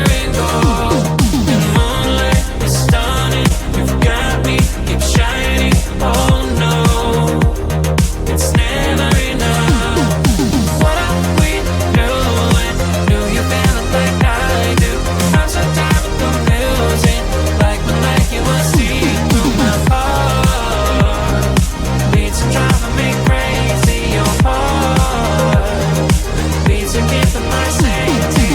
and gold. The moonlight is stunning. You've got me, keep shining. Oh no, it's never enough. What are we doing? Do you feel it like I do? I'm so tired of confusing, like you were seeing through my heart. Beats are trying to make crazy your heart. Beats are keeping my sanity.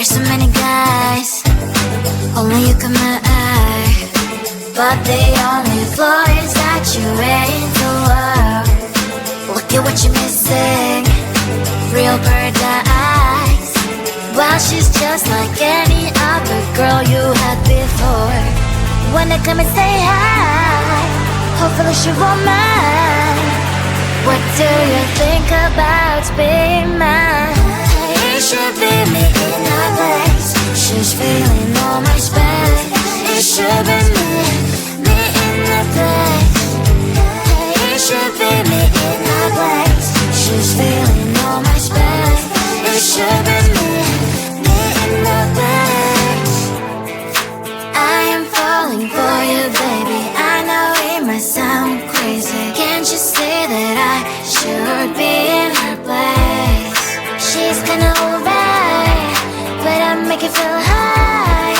There's so many guys, only you come my eye, but the only flaw is that you're into love. Look at what you're missing, real bird eyes. Well, she's just like any other girl you had before. Wanna come and say hi, hopefully she won't mind. What do you think about being mine? It should be me in her place. She's feeling all my space. It should be me in her place. It should be me in her place. She's feeling all my space. It should be me in her place. I am falling for you, baby. I know it might sound crazy. Can't you see that I should be in her place? She's kinda alright, but I make it feel high.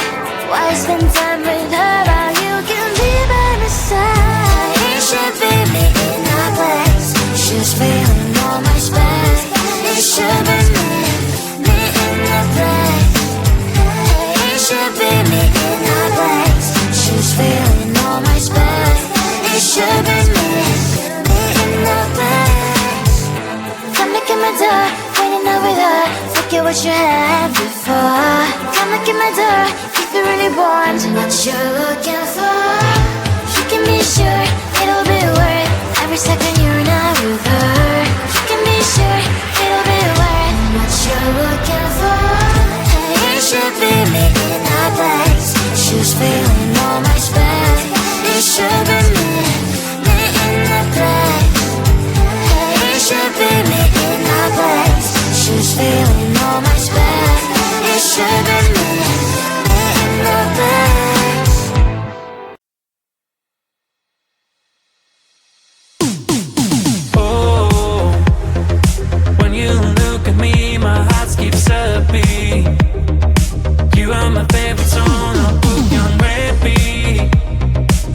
Why spend time with her while you can be by my side? It should be me in her place. She's feeling all my space. It should be me in her place. It should be me in her place. She's feeling all my space. It should be me in her place. Come look at my door, waiting over there. Forget what you had before. Come look at my door, if you really want what you're looking for. You can be sure it'll be worth every second you're not with her. You can be sure it'll be worth what you're looking for. It should be me in her place. She's feeling all my space. It should be me in her place. It should be me in her place. She's feeling all my space. It should be me in her place. Oh, when you look at me, my heart skips a beat. You are my favorite song, I'll put you on repeat.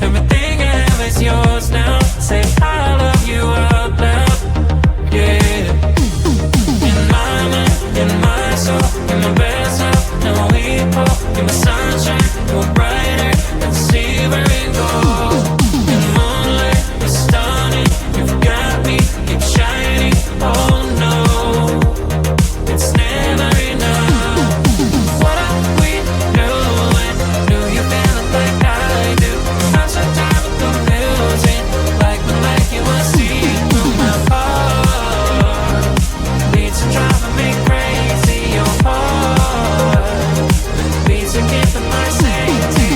Everything I have is yours now. Say I love you out loud, yeah. In my mind, in my soul, in my best half, no equal. In my sunshine, you're brighter than silver and gold. In the moonlight, you're stunning. You've got me, keep shining. Oh no, it's never enough. What are we doing? Do you feel it like I do? I'm so tired of confusing, like you will see through my heart. Beats are driving me crazy. Your heart beats are keeping my safety.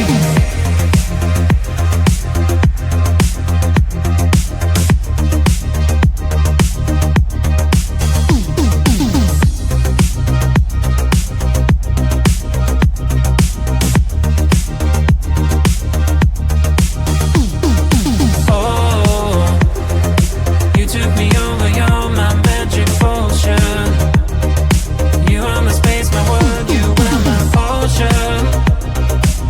Oh, you took me over, you're my magic potion. You are my space, my world, you are my ocean.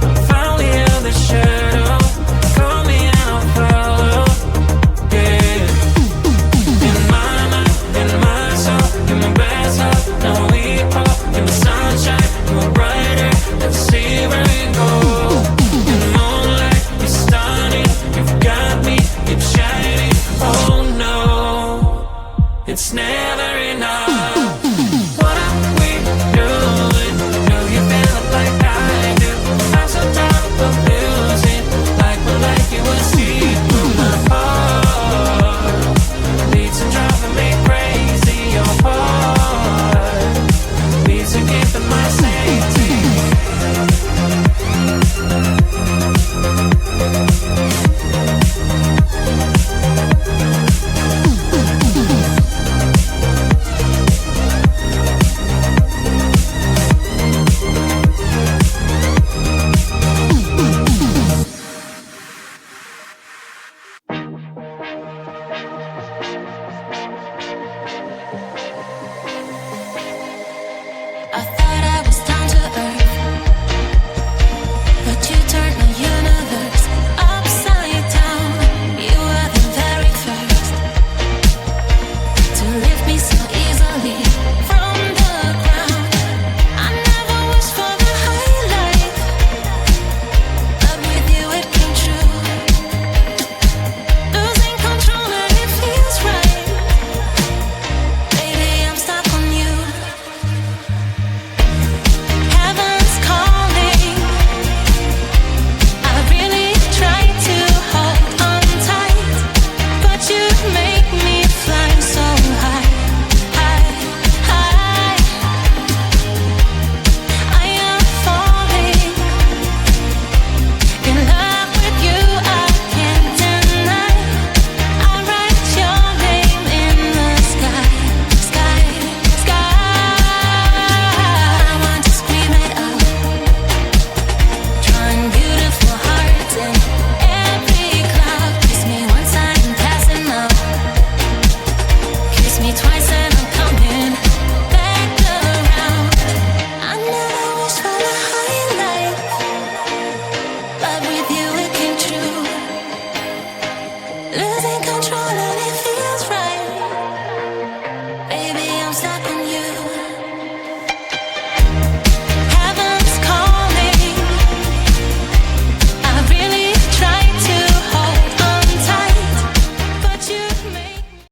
I finally hear the shadow, call me and I'll follow, yeah. In my mind, in my soul, you're my best half, no equal. In the sunshine, you're brighter than silver and gold. In the moonlight, you're stunning, you've got me, keep shining. Oh no, it's never enough. What are we doing? Do you feel it like I do? I'm so tired of confusing, like you will see through my heart. Beats are driving me crazy. Your heart beats are keeping my safety.